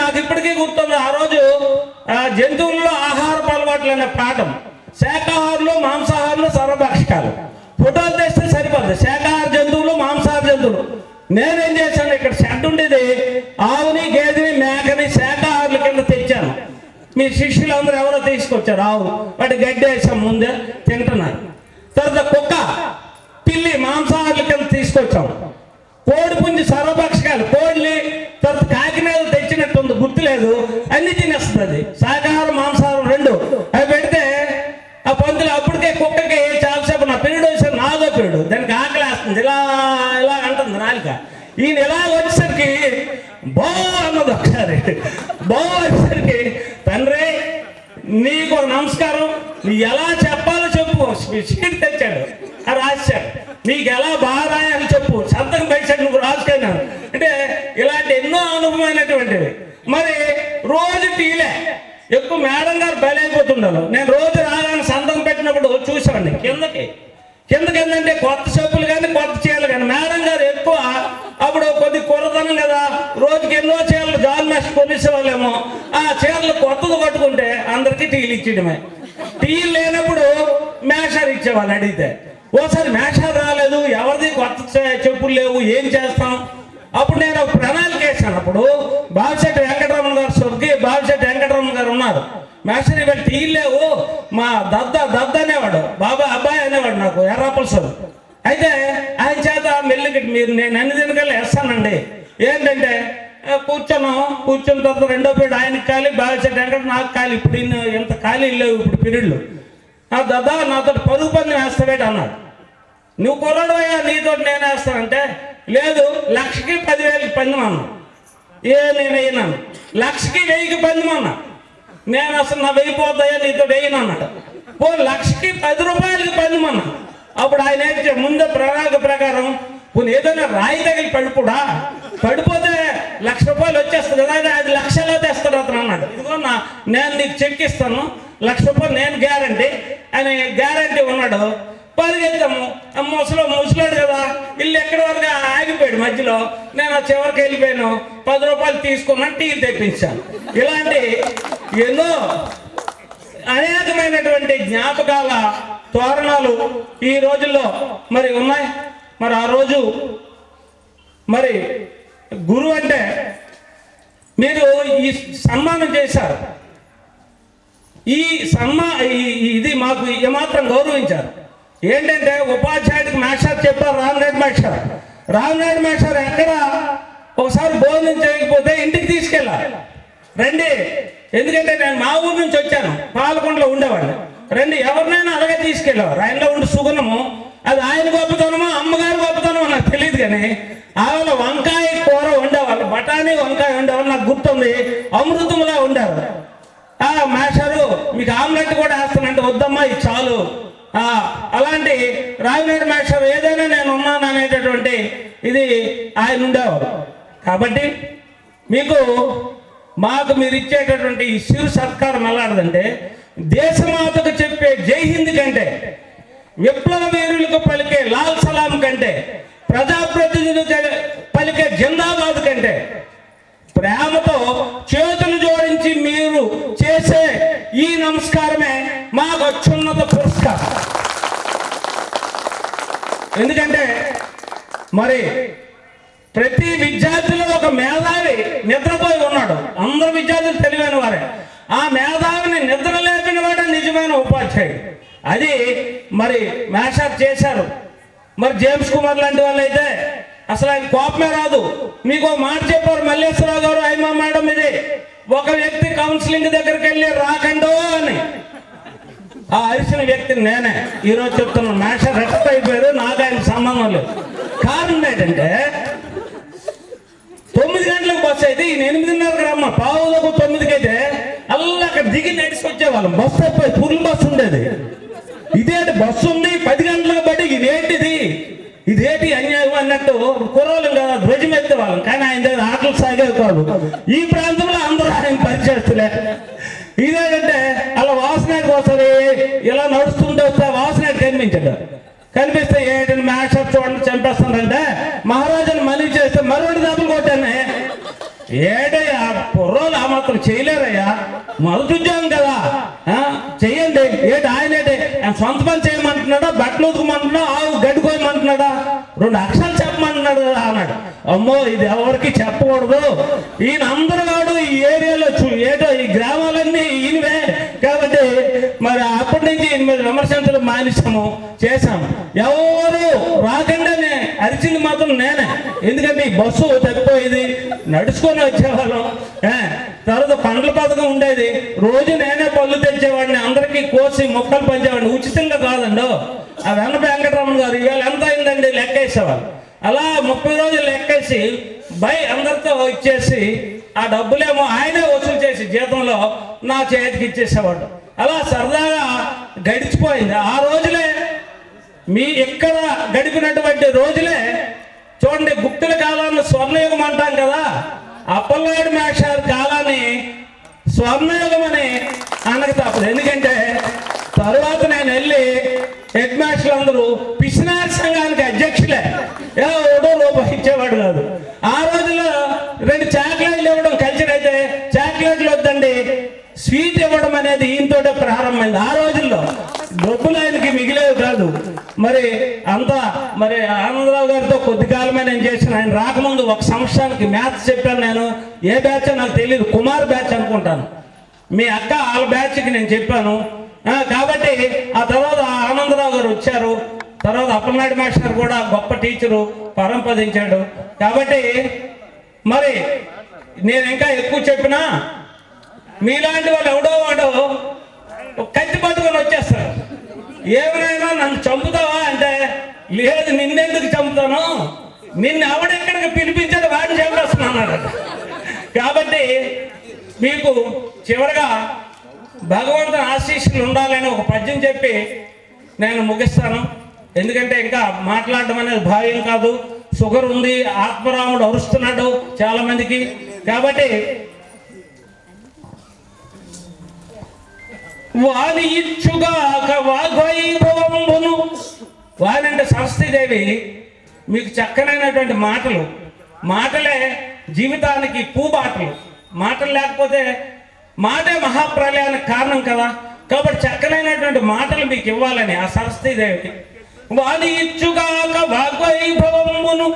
నాకు ఇప్పటికీ గుర్తుంది. ఆ రోజు జంతువుల్లో ఆహారపు అలవాట్లు అనే పాఠం, శాకాహారులు మాంసాహారులు సర్వభక్షకాలు. ఫోటోలు తెస్తే సరిపోద్ది, శాకాహార జంతువులు మాంసాహార జంతువులు. నేనేం చేశాను, ఇక్కడ షెడ్ ఉండేది, ఆవుని గేదెని మేకని శాకాహారుల కింద తెచ్చాను. మీ శిష్యులందరూ ఎవరో తీసుకొచ్చారు ఆవు, వాటి గడ్డి వేసాం, ముందే తింటున్నారు. తర్వాత కుక్క పిల్లి మాంసాహారుల కింద తీసుకొచ్చాం. కోడి పుంజి సర్వభక్షకాలు, కోడిని తర్వాత కాకినాడ తెచ్చినట్టుంది గుర్తులేదు, అన్ని తినేస్తుంది. శాకాహారం మాంసాహారం రెండు అవి పెడితే ఆ పంతులు అప్పటికే కుక్కకి చాలాసేపు నా పీరియడ్ వచ్చేసరికి నాలుగో పీరియడ్, దానికి ఆకలి వేస్తుంది, ఇలా అంటుంది నాలుక. ఈయన ఇలా వచ్చేసరికి అన్నది ఒకసారి వచ్చేసరికి తండ్రి నీకు నమస్కారం, నీ ఎలా చెప్పాలో చెప్పు. సీట్ తెచ్చాడు, రాశాడు, నీకు ఎలా బాగా రాయాలి చెప్పు, సంతకం పెట్టాడు, నువ్వు రాసుకున్నా అంటే ఇలాంటి ఎన్నో అనుభవమైనటువంటివి. మరి రోజు టీలే ఎక్కువ మేడం గారు బలైపోతుండాలి. నేను రోజు రాగానే సంతకం పెట్టినప్పుడు చూసామండి కిందకి ఏంటంటే కొత్త చెప్పులు కానీ కొత్త చీరలు కానీ. మేడం గారు ఎక్కువ అప్పుడు కొద్ది కుర్రతనం కదా, రోజుకి ఎన్నో చీరలు జాన్ మేష్ కొనిసేవాళ్ళేమో. ఆ చీరలు కొత్తది కట్టుకుంటే అందరికీ టీలు ఇచ్చేయడమే. టీలు లేనప్పుడు మేషాలు ఇచ్చేవాళ్ళు అడిగితే. ఓసారి మేషాలు రాలేదు, ఎవరిది కొత్త చెప్పులు లేవు, ఏం చేస్తాం? అప్పుడు నేను ఒక ప్రణాళిక వేసాను. అప్పుడు బావిశెట్టి వెంకటరమణ గారు, స్వర్గీయ బావిశెట్టి వెంకటరమణ గారు ఉన్నారు. మేషాలు ఇవాళ టీలు లేవు, మా దద్ద అనేవాడు, అబ్బాయి అనేవాడు నాకు, ఎర్రాపల్ సార్. అయితే ఆయన చేత మెల్లికి నేను అన్ని దినకల్లా వేస్తానండి. ఏంటంటే కూర్చున్న తర్వాత రెండో పీరియడ్ ఆయనకి ఖాళీ, బావిశెట్టి వెంకట నాకు ఖాళీ. ఇప్పుడు ఇంత ఖాళీ లేవు ఇప్పుడు పీరియడ్లు. దద్దా నాతో పరుగు పందెం వేస్తావేట అన్నాడు. నువ్వు కుర్రాడవయ్యా, నీతో నేను వేస్తానంటే లేదు, 1,00,000కి 10,000కి పందెం అన్నా. నేను వేయనాను. 1,00,000కి 1,000కి పందెం అన్నా. నేను అసలు నా వెయ్యిపోతాయా నీతో వేయను అన్నాడు. 1,00,000కి 10 రూపాయలకి పందెం అన్నా. అప్పుడు ఆయన ఏంటి ముందే ప్రణాళిక ప్రకారం పోనీ ఏదైనా రాయి తగిలి పడిపోతే 1,00,000 రూపాయలు వచ్చేస్తుంది కదా, అది 1,00,000లో తెస్తాడు అతను అన్నాడు. ఇదిగో నేను నీకు చెక్ ఇస్తాను, 1,00,000 రూపాయలు నేను గ్యారంటీ అని గ్యారంటీ ఉన్నాడు. పరిగెత్తాము. ముసలాడు కదా, ఇల్లు ఎక్కడి వరకు ఆగిపోయాడు మధ్యలో. నేను ఆ చివరికి వెళ్ళిపోయాను, 10 రూపాయలు తీసుకున్నాను, టీలు తెప్పించాను. ఇలాంటి ఎన్నో అనేకమైనటువంటి జ్ఞాపకాల తోరణాలు ఈ రోజుల్లో మరి ఉన్నాయి. మరి ఆ రోజు మరి గురువు అంటే మీరు ఈ సన్మానం చేశారు. ఈ ఇది మాకు ఏమాత్రం గౌరవించారు. ఏంటంటే ఉపాధ్యాయుడికి మాస్టర్ చెప్పారు, రామనాయుడు మాస్టర్ ఎక్కడ ఒకసారి భోజనం చేయకపోతే ఇంటికి తీసుకెళ్ళాలి, రండి. ఎందుకంటే నేను మా ఊరు నుంచి వచ్చాను, పాలకొండలో ఉండేవాడిని. రండి, ఎవరినైనా అలాగే తీసుకెళ్ళేవారు. ఆయనలో ఉండే సుగుణము, అది ఆయన గొప్పతనమో అమ్మగారి గొప్పతనమో నాకు తెలియదు, కానీ ఆవిడ వంకాయ కూర ఉండేవాళ్ళు, బఠానీ వంకాయ ఉండేవాళ్ళు, నాకు గుర్తుంది. అమృతంలా ఉండేవారు. మాస్టారు మీకు ఆమ్లెట్ కూడా వేస్తానంటే వద్దమ్మా ఇది చాలు. అలాంటి రామనాయుడు మాస్టర్ ఏదైనా నేను ఉన్నాను అనేటటువంటి ఇది ఆయన ఉండేవారు. కాబట్టి మాకు మీరు ఇచ్చేటటువంటి ఈ శిరు సత్కారం ఎలాంటిదంటే, దేశమాతకు చెప్పే జై హింద్ కంటే, విప్లవ వీరులకు పలికే లాల్ సలాం కంటే, ప్రజాప్రతినిధులకు పలికే జిందాబాద్ కంటే ప్రేమతో చేతులు జోడించి మీరు చేసే ఈ నమస్కారమే మాకు అత్యున్నత పురస్కారం. ఎందుకంటే మరి ప్రతి విద్యార్థిలో ఒక మేధావి నిద్రపోయి ఉన్నాడు. అందరు విద్యార్థులు తెలివైన వారే. ఆ మేధావిని నిద్ర లేపిన వాడే నిజమైన ఉపాధ్యాయుడు. అది మరి మాస్టర్ చేశారు. మరి జేమ్స్ కుమార్ లాంటి వాళ్ళు అయితే అసలు ఆయన కోపమే రాదు. మీకు మాట చెప్పారు మల్లేశ్వరరావు గారు, అయ్యమ్మ మేడం, ఇది ఒక వ్యక్తి కౌన్సిలింగ్ దగ్గరికి వెళ్ళి రాకండో అని, ఆ అరిసిన వ్యక్తిని నేనే ఈరోజు చెప్తున్నాను. మాస్టర్ రెస్ట్ అయిపోయారు, నాకు ఆయన సంబంధం లేదు. కారణం ఏంటంటే 9 గంటలకు బస్సు అయితే ఈయన 8:30కి రమ్మ, 8:45 అయితే అల్లా అక్కడ దిగి నడిచి వచ్చేవాళ్ళం. బస్సు అయిపోయి ఫుల్ బస్సు ఉండేది. ఇదేంటి బస్సు ఉంది 10 గంటలకు బట్టి, ఇదేంటి అన్యాయం అన్నట్టు కుర్రోళ్ళం కదా ధ్వజం ఎత్తేవాళ్ళం. కానీ ఆయన దగ్గర ఆటలు సాగేవి కాదు. ఈ ప్రాంతంలో అందరూ ఆయన పరిచేస్తులే. ఇదేంటంటే అలా వాసనానికి వస్తుంది, ఇలా నడుస్తుంటే వస్తే వాసనానికి కనిపిస్తే ఏంటంటే మాస్టర్ చూడండి చంపేస్తానంటే మహారాజుని మనీ చేస్తే మరొకటి దెబ్బలు కొట్టానే. ఏటయ్యా కుర్రోలు ఆ మాత్రం చేయలేరయ్యా, మొదటి ఉద్యోగం కదా, చెయ్యండి. ఆయన సొంత పని చేయమంటున్నాడా, బట్టలు ఉతుకమంటున్నాడా, ఆవు గడ్డుకోయమంటున్నాడా, 2 అక్షరాలు చెప్పమంటున్నాడు కదా అన్నాడు. అమ్మో ఇది ఎవరికి చెప్పకూడదు, ఈయన అందరూ వాడు ఈ ఏరియాలో ఈ గ్రామాలన్నీ ఈయనవే. కాబట్టి మరి అప్పటి నుంచి ఈయన మీద విమర్శించడం మానేసాము, చేశాము. ఎవరు రాకండి అరిచింది మాత్రం నేనే. ఎందుకంటే ఈ బస్సు తగ్గిపోయేది, నడుచుకొని వచ్చేవాళ్ళం. తర్వాత పండ్ల పథకం ఉండేది, రోజు నేనే పళ్ళు తెచ్చేవాడిని, అందరికీ కోసి మొక్కలు పంచేవాడిని, ఉచితంగా కాదండి. ఆ వెంకటరమణ గారు ఇవాళ ఎంత అయిందండి లెక్కేసేవాళ్ళు. అలా 30 రోజులు లెక్కేసి అందరితో ఇచ్చేసి ఆ డబ్బులేమో ఆయనే వసూలు చేసి జీతంలో నా చేతికి ఇచ్చేసేవాడు. అలా సరదాగా గడిచిపోయింది. ఆ రోజులే ఇక్కడ గడిపినటువంటి రోజులే చూడండి. గుప్తుల కాలాన్ని స్వర్ణయుగం అంటాం కదా, అప్పలనాయుడు మాస్టర్ కాలాన్ని స్వర్ణయుగం అని అనక తప్పదు. ఎందుకంటే తరువాత నేను వెళ్ళి హెడ్ మాస్టర్లు అందరూ పిసినారి సంఘానికి అధ్యక్షులే, ఎవడో రూపాయి ఇచ్చేవాడు కాదు. ఆ రోజుల్లో 2 చాక్లెట్లు ఇవ్వడం కల్చర్ అయితే, చాక్లెట్లు వద్దండి స్వీట్ ఇవ్వడం అనేది ఈయనతోటే ప్రారంభమైంది. ఆ రోజుల్లో డబ్బులు ఆయనకి మిగిలేవి కాదు. మరి అంతా మరి ఆనందరావు గారితో కొద్ది కాలమే నేను చేసిన. ఆయన రాకముందు 1 సంవత్సరానికి మ్యాథ్స్ చెప్పాను నేను. ఏ బ్యాచ్ నాకు తెలియదు, కుమార్ బ్యాచ్ అనుకుంటాను. మీ అక్క వాళ్ళ బ్యాచ్కి నేను చెప్పాను. కాబట్టి ఆ తర్వాత ఆనందరావు గారు వచ్చారు. తర్వాత అప్పలనాయుడు మాస్టర్ కూడా గొప్ప టీచరు, పరంపదించాడు. కాబట్టి మరి నేను ఇంకా ఎక్కువ చెప్పినా మీలాంటి వాళ్ళు ఎవడో వాడో కత్తి పట్టుకొని వచ్చేస్తారు. ఏమైనా నన్ను చంపుతావా అంటే, లేదు నిన్నెందుకు చంపుతాను, నిన్ను ఎవడెక్కడికి పిలిపించాడు వాడిని చంపేస్తున్నాడు. కాబట్టి మీకు చివరిగా భగవంతుని ఆశీస్సులు ఉండాలని ఒక పద్యం చెప్పి నేను ముగిస్తాను. ఎందుకంటే ఇంకా మాట్లాడడం అనేది భావ్యం కాదు. షుగర్ ఉంది, ఆత్మరాముడు అరుస్తున్నాడు చాలా మందికి. కాబట్టి వాని ఇచ్చుగాక వాగ్వైభవంబును, వానంటే సరస్వతీదేవి మీకు చక్కనైనటువంటి మాటలే జీవితానికి పూబాటలు. మాటలు లేకపోతే మాటే మహాప్రలయానికి కారణం కదా. కాబట్టి చక్కనైనటువంటి మాటలు మీకు ఇవ్వాలని ఆ సరస్వతీదేవికి. వాని ఇచ్చుగాక వాగ్వైభవంబును,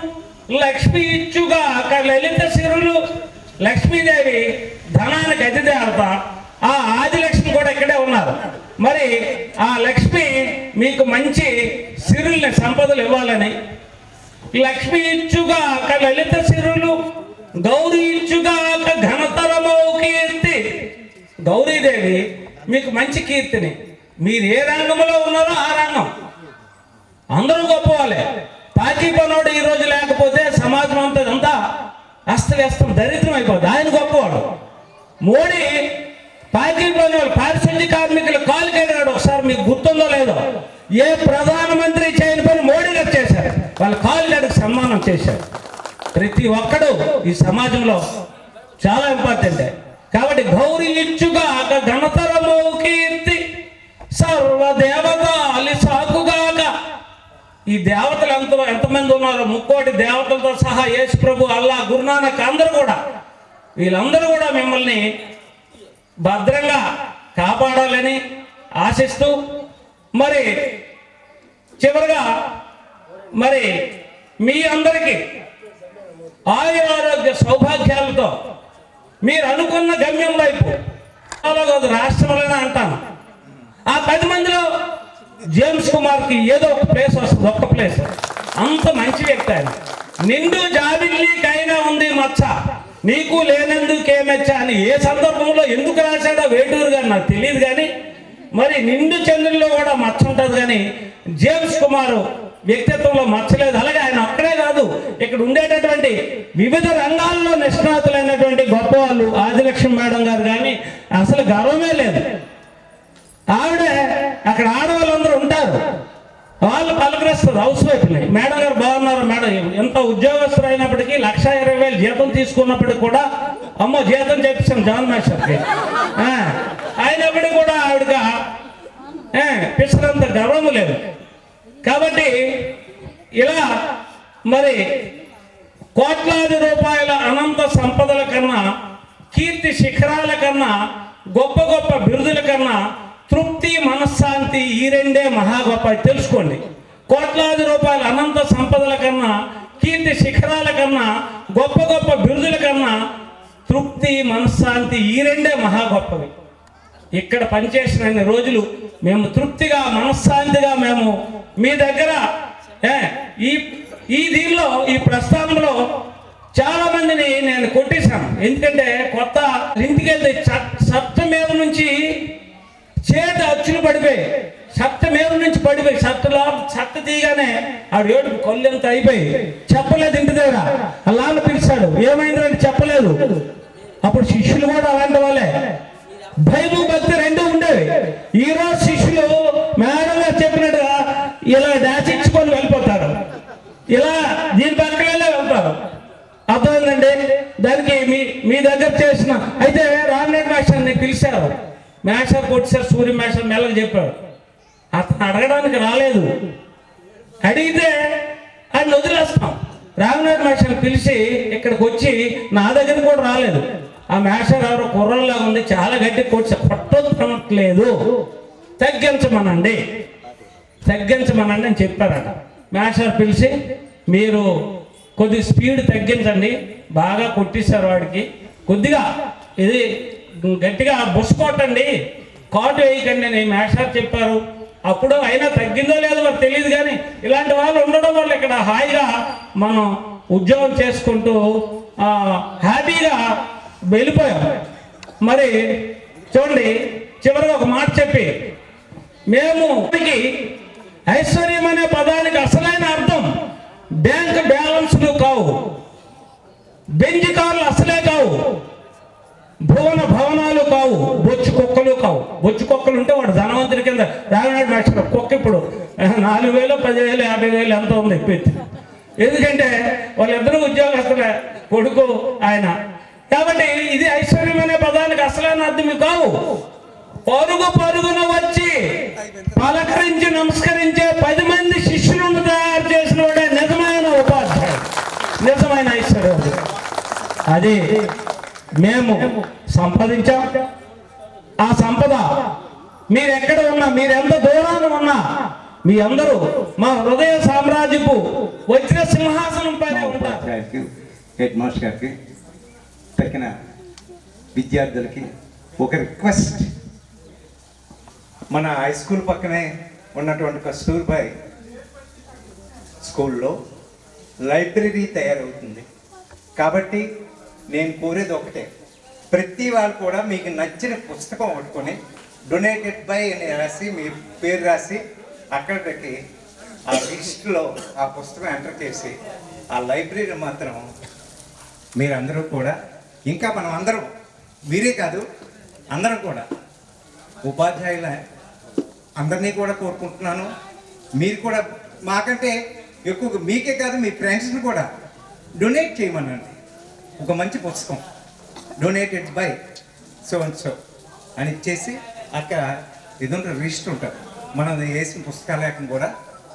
లక్ష్మి ఇచ్చుగాక లలిత సిరులు. లక్ష్మీదేవి ధనానికి అతిదేవత. ఆ ఆదిలక్ష్మి కూడా ఇక్కడే ఉన్నారు. మరి ఆ లక్ష్మి మీకు మంచి సిరుల్ని సంపదలు ఇవ్వాలని, లక్ష్మి ఇచ్చుగాక లలిత సిరులు, గౌరీ ఇచ్చుగాక ఘనతరమౌ కీర్తి. గౌరీదేవి మీకు మంచి కీర్తిని, మీరు ఏ రంగంలో ఉన్నారో ఆ రంగం, అందరూ గొప్పవాళ్ళే. పాకి పనోడు ఈ రోజు లేకపోతే సమాజం అంతా అస్తవ్యస్తం దరిద్రం అయిపోద్ది. ఆయన గొప్పవాడు. మోడీ పాకి పనోడు పారిశుద్ధ్య కార్మికులు కాలు కడిగాడు. ఒకసారి మీకు గుర్తుందో లేదో, ఏ ప్రధానమంత్రి చేయని పని మోడీ గారు చేశారు. వాళ్ళ కాలు కడికి సన్మానం చేశారు. ప్రతి ఒక్కడు ఈ సమాజంలో చాలా ఇంపార్టెంట్. కాబట్టి గౌరీ ఇచ్చుగాక ఘనతరమౌ కీర్తి, సర్వదేవత అలి సాకుగాక. ఈ దేవతలు ఎంతమంది ఉన్నారో, 3 దేవతలతో సహా యేసు ప్రభు, అల్లా, గురునానక్ అందరూ కూడా, వీళ్ళందరూ కూడా మిమ్మల్ని భద్రంగా కాపాడాలని ఆశిస్తూ, మరి చివరిగా మరి మీ అందరికీ ఆయురారోగ్య సౌభాగ్యాలతో మీరు అనుకున్న గమ్యం వైపు, రాష్ట్రంలోనే అంటాను, ఆ 10 మందిలో జేమ్స్ కుమార్కి ఏదో ఒక ప్లేస్ వస్తుంది. ఒక్క ప్లేస్. అంత మంచి వ్యక్తి ఆయన. నిండు జాబిల్లికైనా ఉంది మచ్చ, నీకు లేనందుకేమెచ్చ అని ఏ సందర్భంలో ఎందుకు రాశాడో వేటూరు గారు నాకు తెలియదు. కానీ మరి నిండు చంద్రుల్లో కూడా మచ్చ ఉంటుంది. కానీ జేమ్స్ కుమార్ వ్యక్తిత్వంలో మచ్చలేదు. అలాగే ఆయన ఒక్కడే కాదు, ఇక్కడ ఉండేటటువంటి వివిధ రంగాల్లో నిష్ణాతులైనటువంటి గొప్ప వాళ్ళు, ఆదిలక్ష్మి మేడం గారు కానీ అసలు గర్వమే లేదు. ఆవిడ అక్కడ ఆడవాళ్ళందరూ ఉంటారు, వాళ్ళు పలకరిస్తారు హౌస్ వైఫ్ని. మేడం గారు బాగున్నారు మేడం, ఎంత ఉద్యోగస్తులు అయినప్పటికీ 1,20,000 జీతం తీసుకున్నప్పటికి కూడా, అమ్మో జీతం చేపించాం జాన్ మాస్టర్కి, అయినప్పటికీ కూడా ఆవిడగా పిసరంత గర్వం లేదు. కాబట్టి ఇలా మరి కోట్లాది రూపాయల అనంత సంపదల కన్నా, కీర్తి శిఖరాల కన్నా, గొప్ప గొప్ప బిరుదుల కన్నా తృప్తి, మనశ్శాంతి ఈ రెండే మహా గొప్ప. తెలుసుకోండి. కోట్లాది రూపాయల అనంత సంపదల కన్నా, కీర్తి శిఖరాల కన్నా, గొప్ప గొప్ప బిరుదుల కన్నా తృప్తి, మనశ్శాంతి ఈ రెండే మహా గొప్పవి. ఇక్కడ పనిచేసిన రోజులు మేము తృప్తిగా, మనశ్శాంతిగా మేము మీ దగ్గర ఈ దీనిలో, ఈ ప్రస్థానంలో చాలా మందిని నేను కొట్టేశాను. ఎందుకంటే కొత్త ఇంటికి వెళ్తే సత్త మీద నుంచి చేతి అచ్చులు పడిపోయి, సత్త మీద నుంచి పడిపోయి, సత్త తీయగానే ఆవిడ ఏడుపు కొల్లెంత అయిపోయి చెప్పలేదు. ఇంటి దగ్గర అలా పిలిచాడు, ఏమైందంటే చెప్పలేదు. అప్పుడు శిష్యులు కూడా అలాంటి వాళ్ళే, భయము భక్తి రెండు ఉండేవి. ఈ రోజు శిష్యులు మేడం గారు చెప్పినట్టుగా ఇలా డాష్ ఇచ్చుకొని వెళ్ళిపోతారు, ఇలా దీని పక్కనే వెళ్తారు. అర్థమైందండి. దానికి మీ దగ్గర చేసిన అయితే రామనాథ్ మాస్టర్ని పిలిచారు. మేషర్ కొట్టారు, సూర్య మేషర్ మెల్లగా చెప్పాడు. అతను అడగడానికి రాలేదు, అడిగితే ఆయన వదిలేస్తాం. రామనాథ్ మాస్టర్ని పిలిచి ఇక్కడికి వచ్చి నా దగ్గర కూడా రాలేదు. ఆ మేషర్ ఎవరో కుర్రలాగా ఉంది, చాలా గట్టి కొట్టి పట్టలేదు, తగ్గించమనండి అని చెప్పారట. మేషర్ పిలిచి మీరు కొద్ది స్పీడ్ తగ్గించండి, బాగా కొట్టేశారు వాడికి, కొద్దిగా ఇది గట్టిగా బుస్ కొట్టండి, కాటు వేయకండి అని మేషర్ చెప్పారు. అప్పుడు అయినా తగ్గిందో లేదో మరి తెలియదు. కానీ ఇలాంటి వాళ్ళు ఉండడం వల్ల ఇక్కడ హాయిగా మనం ఉద్యోగం చేసుకుంటూ హ్యాపీగా వెళ్ళిపోయాం. మరి చూడండి, చివరిగా ఒక మాట చెప్పి, మేము ఐశ్వర్యం అనే పదానికి అసలైన అర్థం బ్యాంక్ బ్యాలెన్స్లు కావు, బెంజ్ కార్లు అసలే కావు, భవనాలు కావు, బొచ్చు కుక్కలు కావు. బొచ్చు కుక్కలు ఉంటే వాడు ధనవంతుడి కింద. రామనాథ్ మాస్టర్ కుక్క ఇప్పుడు 4,000, 10,000, 50,000 ఎంత ఉంది పెట్టి. ఎందుకంటే వాళ్ళిద్దరూ ఉద్యోగస్తుల కొడుకు ఆయన. కాబట్టి ఇది ఐశ్వర్యం అనే పదానికి అసలైన అర్థం కావు. పరుగున వచ్చి పలకరించి నమస్కరించే 10 మంది శిష్యులను తయారు చేసిన వాడే నిజమైన ఉపాధ్యాయుడు, నిజమైన ఐశ్వర్యం. అది మేము సంపాదించాం. ఆ సంపద మీరు ఎక్కడ ఉన్నా, మీరు ఎంత దూరాన ఉన్నా, మీ అందరూ మా హృదయ సామ్రాజ్యపు వజ్ర సింహాసనం పైన ఉంటారు. హెడ్ మాస్టర్ గారికి, తగిన విద్యార్థులకి ఒక రిక్వెస్ట్, మన హై స్కూల్ పక్కనే ఉన్నటువంటి కస్తూర్బాయ్ స్కూల్లో లైబ్రరీ తయారవుతుంది. కాబట్టి నేను కోరేది ఒకటే, ప్రతి వాళ్ళు కూడా మీకు నచ్చిన పుస్తకం పట్టుకొని డొనేటెడ్ బై అని రాసి మీ పేరు రాసి అక్కడికి ఆ లిస్టులో ఆ పుస్తకం ఎంటర్ చేసి ఆ లైబ్రరీ మాత్రం మీరందరూ కూడా, ఇంకా మనం అందరం, మీరే కాదు అందరం కూడా, ఉపాధ్యాయుల అందరినీ కూడా కోరుకుంటున్నాను. మీరు కూడా మాకంటే ఎక్కువ, మీకే కాదు మీ ఫ్రెండ్స్ని కూడా డొనేట్ చేయమనండి. ఒక మంచి పుస్తకం donated by so and so అని ఇచ్చేసి అక్కడ ఏదో రిజిస్టర్ ఉంటారు, మనం వేసిన పుస్తకాలకి కూడా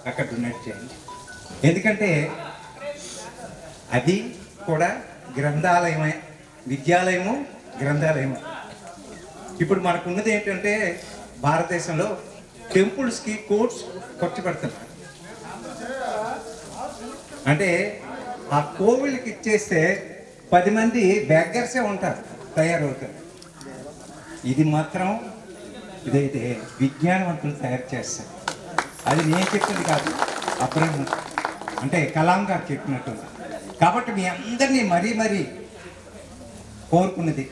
అక్కడ డొనేట్ చేయండి. ఎందుకంటే అది కూడా గ్రంథాలయమే, విద్యాలయము గ్రంథాలయము. ఇప్పుడు మనకున్నది ఏంటంటే భారతదేశంలో టెంపుల్స్కి కోర్ట్స్ ఖర్చు పెడుతున్నారు. అంటే ఆ కోవిల్కి ఇచ్చేస్తే 10 మంది బెగ్గర్సే ఉంటారు, తయారవుతారు. ఇది మాత్రం ఇదైతే విజ్ఞానవంతులు తయారు చేస్తారు. అది నేను చెప్పింది కాదు, అబ్రహం అంటే కలాం గారు చెప్పినట్టు. కాబట్టి మీ అందరినీ మరీ మరీ కోరుకున్నది,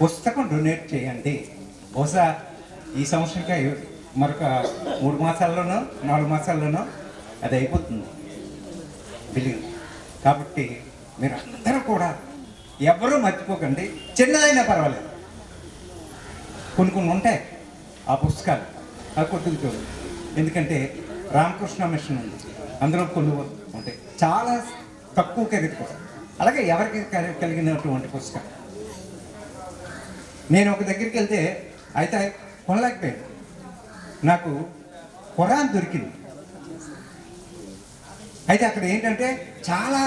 పుస్తకం డొనేట్ చేయండి. బహుశా ఈ సంవత్సరంగా మరొక 3 మాసాల్లోనో 4 మాసాల్లోనో అది అయిపోతుంది బిల్లింగ్. కాబట్టి మీరు అందరూ కూడా ఎవరూ మర్చిపోకండి, చిన్నదైనా పర్వాలేదు. కొన్ని ఉంటాయి ఆ పుస్తకాలు, అవి కొట్టుకు చూడండి. ఎందుకంటే రామకృష్ణ మిషన్ ఉంది, అందులో కొన్ని ఉంటాయి చాలా తక్కువ ఖరీదు కూడా. అలాగే ఎవరికి కలిగినటువంటి పుస్తకం. నేను ఒక దగ్గరికి వెళ్తే అయితే కొనలేకపోయాను, నాకు ఖురాన్ దొరికింది. అయితే అక్కడ ఏంటంటే చాలా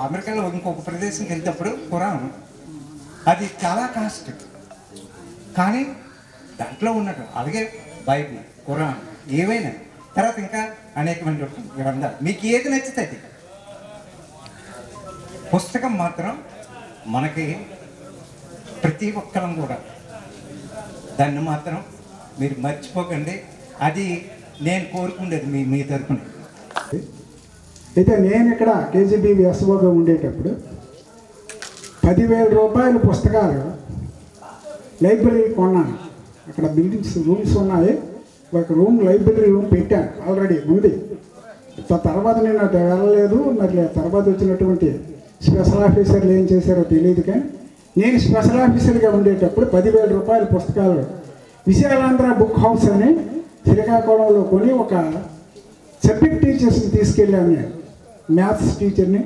అమెరికాలో ఇంకొక ప్రదేశంకి వెళ్తేప్పుడు ఖురాన్ అది చాలా కాస్ట్, కానీ దాంట్లో ఉన్నట్టు అలాగే బైబిల్, ఖురాన్ ఏవైనా, తర్వాత ఇంకా అనేకమంది గ్రంథాలు, మీకు ఏది నచ్చితే అది. పుస్తకం మాత్రం మనకి ప్రతి ఒక్కరం కూడా దాన్ని మాత్రం మీరు మర్చిపోకండి. అది నేను కోరుకునేది మీ తరఫున. అయితే నేను ఇక్కడ కేజీబీ ఎస్ఓగా ఉండేటప్పుడు 10,000 రూపాయల పుస్తకాలు లైబ్రరీ కొన్నాను. అక్కడ బిల్డింగ్స్ రూమ్స్ ఉన్నాయి, ఒక రూమ్ లైబ్రరీ రూమ్ పెట్టాను, ఆల్రెడీ ఉంది. తర్వాత నేను అటు వెళ్ళలేదు. మరి తర్వాత వచ్చినటువంటి స్పెషల్ ఆఫీసర్లు ఏం చేశారో తెలియదు, కానీ నేను స్పెషల్ ఆఫీసర్గా ఉండేటప్పుడు 10,000 రూపాయల పుస్తకాలు విశాలాంధ్ర బుక్ హౌస్ అని శ్రీకాకుళంలో కొని ఒక సబ్జెక్ట్ టీచర్స్ని తీసుకెళ్ళాను. నేను మ్యాథ్స్ టీచర్ని,